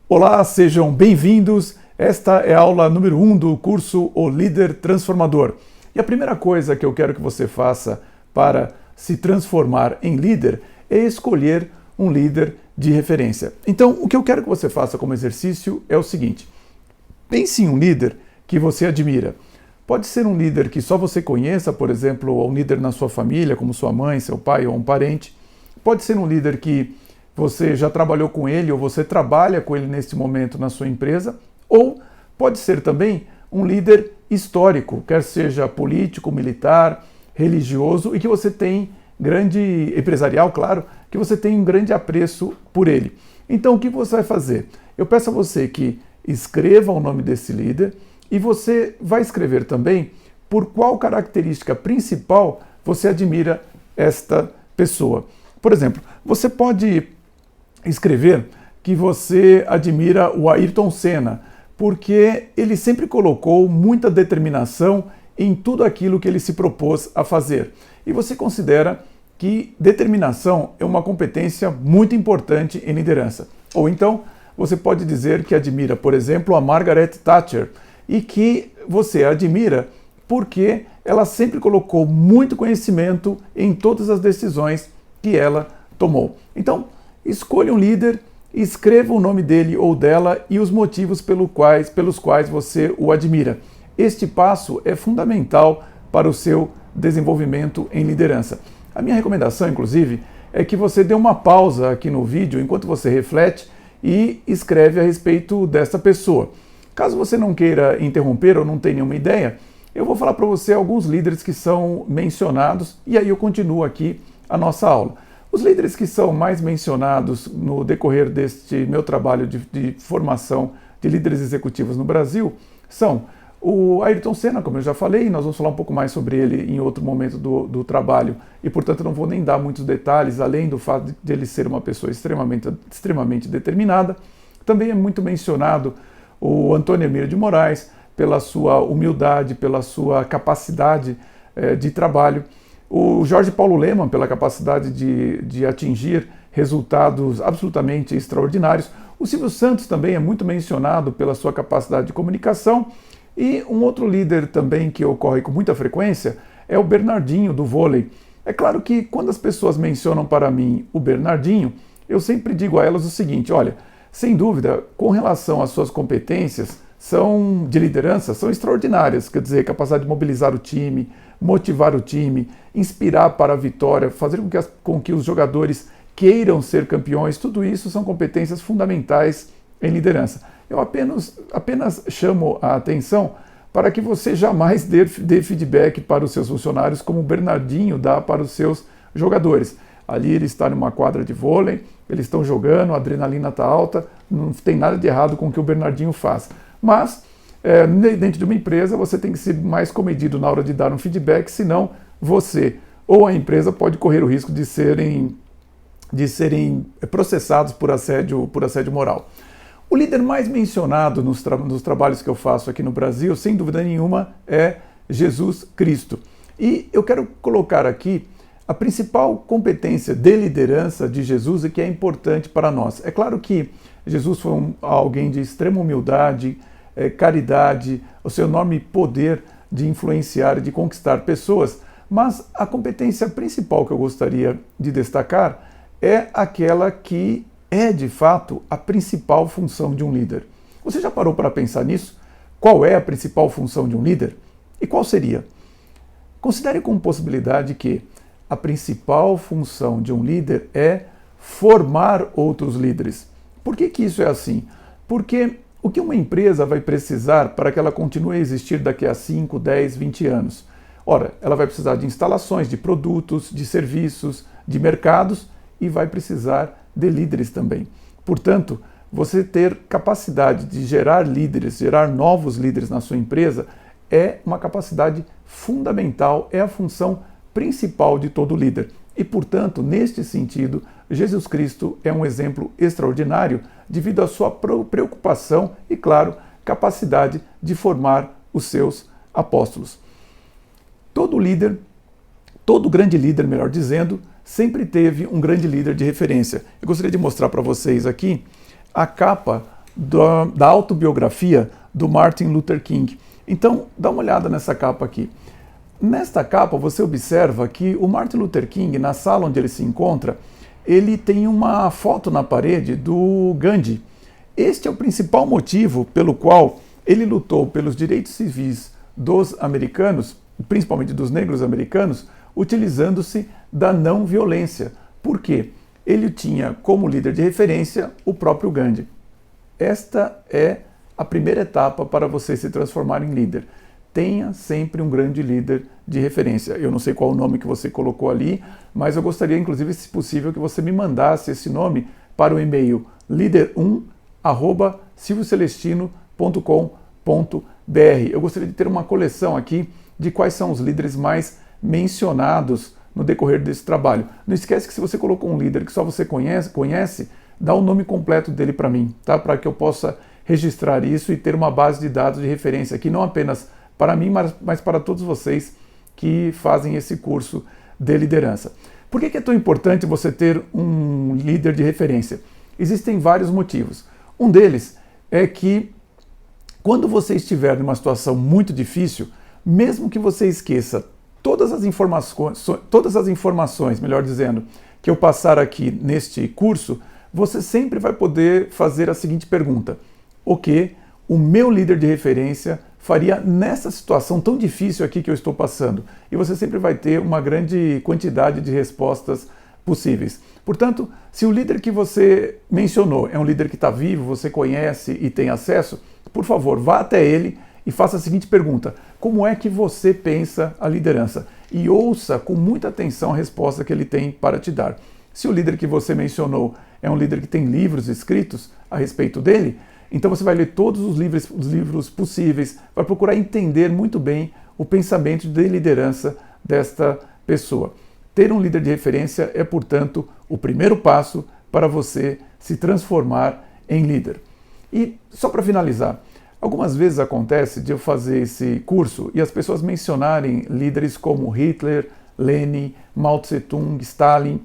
Olá, sejam bem-vindos. Esta é a aula número 1 do curso O Líder Transformador. E a primeira coisa que eu quero que você faça para se transformar em líder é escolher um líder de referência. Então, o que eu quero que você faça como exercício é o seguinte: pense em um líder que você admira. Pode ser um líder que só você conheça, por exemplo, um líder na sua família, como sua mãe, seu pai ou um parente. Pode ser um líder que você já trabalhou com ele ou você trabalha com ele neste momento na sua empresa, ou pode ser também um líder histórico, quer seja político, militar, religioso, e que você tem grande empresarial, claro, que você tem um grande apreço por ele. Então, o que você vai fazer? Eu peço a você que escreva o nome desse líder e você vai escrever também por qual característica principal você admira esta pessoa. Por exemplo, você pode escrever que você admira o Ayrton Senna, porque ele sempre colocou muita determinação em tudo aquilo que ele se propôs a fazer. E você considera que determinação é uma competência muito importante em liderança. Ou então, você pode dizer que admira, por exemplo, a Margaret Thatcher, e que você a admira porque ela sempre colocou muito conhecimento em todas as decisões que ela tomou. Então, escolha um líder, escreva o nome dele ou dela e os motivos pelos quais você o admira. Este passo é fundamental para o seu desenvolvimento em liderança. A minha recomendação, inclusive, é que você dê uma pausa aqui no vídeo enquanto você reflete e escreve a respeito dessa pessoa. Caso você não queira interromper ou não tenha nenhuma ideia, eu vou falar para você alguns líderes que são mencionados e aí eu continuo aqui a nossa aula. Os líderes que são mais mencionados no decorrer deste meu trabalho de formação de líderes executivos no Brasil são o Ayrton Senna, como eu já falei, nós vamos falar um pouco mais sobre ele em outro momento do trabalho e, portanto, não vou nem dar muitos detalhes, além do fato de ele ser uma pessoa extremamente determinada. Também é muito mencionado o Antônio Emílio de Moraes, pela sua humildade, pela sua capacidade de trabalho. O Jorge Paulo Lemann, pela capacidade de atingir resultados absolutamente extraordinários. O Silvio Santos também é muito mencionado pela sua capacidade de comunicação. E um outro líder também que ocorre com muita frequência é o Bernardinho, do vôlei. É claro que quando as pessoas mencionam para mim o Bernardinho, eu sempre digo a elas o seguinte: olha, sem dúvida, com relação às suas competências de liderança, são extraordinárias. Quer dizer, capacidade de mobilizar o time, motivar o time, inspirar para a vitória, fazer com que os jogadores queiram ser campeões, tudo isso são competências fundamentais em liderança. Eu apenas chamo a atenção para que você jamais dê feedback para os seus funcionários como o Bernardinho dá para os seus jogadores. Ali ele está numa quadra de vôlei, eles estão jogando, a adrenalina está alta, não tem nada de errado com o que o Bernardinho faz. Mas, dentro de uma empresa, você tem que ser mais comedido na hora de dar um feedback, senão você ou a empresa pode correr o risco de serem processados por assédio moral. O líder mais mencionado nos trabalhos que eu faço aqui no Brasil, sem dúvida nenhuma, é Jesus Cristo. E eu quero colocar aqui a principal competência de liderança de Jesus e que é importante para nós. É claro que Jesus foi alguém de extrema humildade, caridade, o seu enorme poder de influenciar e de conquistar pessoas, mas a competência principal que eu gostaria de destacar é aquela que é, de fato, a principal função de um líder. Você já parou para pensar nisso? Qual é a principal função de um líder? E qual seria? Considere como possibilidade que a principal função de um líder é formar outros líderes. Por que isso é assim? Porque o que uma empresa vai precisar para que ela continue a existir daqui a 5, 10, 20 anos? Ora, ela vai precisar de instalações, de produtos, de serviços, de mercados e vai precisar de líderes também. Portanto, você ter capacidade de gerar líderes, gerar novos líderes na sua empresa é uma capacidade fundamental, é a função principal de todo líder. E, portanto, neste sentido, Jesus Cristo é um exemplo extraordinário devido à sua preocupação e, claro, capacidade de formar os seus apóstolos. Todo grande líder, melhor dizendo, sempre teve um grande líder de referência. Eu gostaria de mostrar para vocês aqui a capa da autobiografia do Martin Luther King. Então, dá uma olhada nessa capa aqui. Nesta capa, você observa que o Martin Luther King, na sala onde ele se encontra, ele tem uma foto na parede do Gandhi. Este é o principal motivo pelo qual ele lutou pelos direitos civis dos americanos, principalmente dos negros americanos, utilizando-se da não violência. Por quê? Ele tinha como líder de referência o próprio Gandhi. Esta é a primeira etapa para você se transformar em líder. Tenha sempre um grande líder de referência. Eu não sei qual o nome que você colocou ali, mas eu gostaria, inclusive, se possível, que você me mandasse esse nome para o e-mail lider1@silviocelestino.com.br. Eu gostaria de ter uma coleção aqui de quais são os líderes mais mencionados no decorrer desse trabalho. Não esquece que se você colocou um líder que só você conhece, dá o nome completo dele para mim, tá? Para que eu possa registrar isso e ter uma base de dados de referência aqui, não apenas para mim, mas para todos vocês que fazem esse curso de liderança. Por que é tão importante você ter um líder de referência? Existem vários motivos. Um deles é que quando você estiver numa situação muito difícil, mesmo que você esqueça todas as informações, melhor dizendo, que eu passar aqui neste curso, você sempre vai poder fazer a seguinte pergunta: o que o meu líder de referência faria nessa situação tão difícil aqui que eu estou passando? E você sempre vai ter uma grande quantidade de respostas possíveis. Portanto, se o líder que você mencionou é um líder que está vivo, você conhece e tem acesso, por favor, vá até ele e faça a seguinte pergunta: como é que você pensa a liderança? E ouça com muita atenção a resposta que ele tem para te dar. Se o líder que você mencionou é um líder que tem livros escritos a respeito dele, então você vai ler todos os livros possíveis, vai procurar entender muito bem o pensamento de liderança desta pessoa. Ter um líder de referência é, portanto, o primeiro passo para você se transformar em líder. E só para finalizar, algumas vezes acontece de eu fazer esse curso e as pessoas mencionarem líderes como Hitler, Lenin, Mao Tse-tung, Stalin.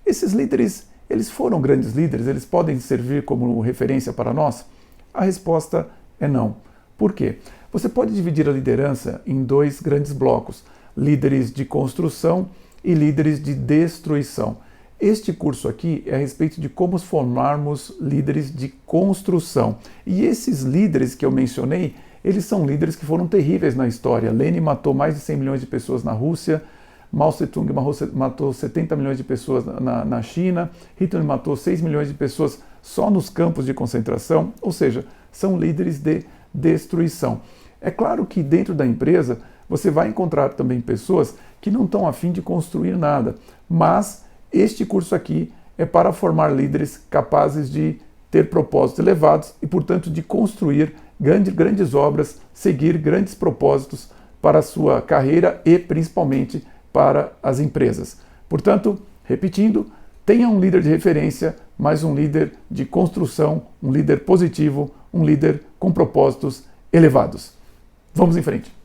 Esses líderes, eles foram grandes líderes, eles podem servir como referência para nós? A resposta é não. Por quê? Você pode dividir a liderança em dois grandes blocos: líderes de construção e líderes de destruição. Este curso aqui é a respeito de como formarmos líderes de construção. E esses líderes que eu mencionei, eles são líderes que foram terríveis na história. Lenin matou mais de 100 milhões de pessoas na Rússia, Mao Tse-tung matou 70 milhões de pessoas na China, Hitler matou 6 milhões de pessoas só nos campos de concentração, ou seja, são líderes de destruição. É claro que dentro da empresa você vai encontrar também pessoas que não estão a fim de construir nada, mas este curso aqui é para formar líderes capazes de ter propósitos elevados e, portanto, de construir grandes obras, seguir grandes propósitos para a sua carreira e, principalmente, para as empresas. Portanto, repetindo, tenha um líder de referência, mas um líder de construção, um líder positivo, um líder com propósitos elevados. Vamos em frente.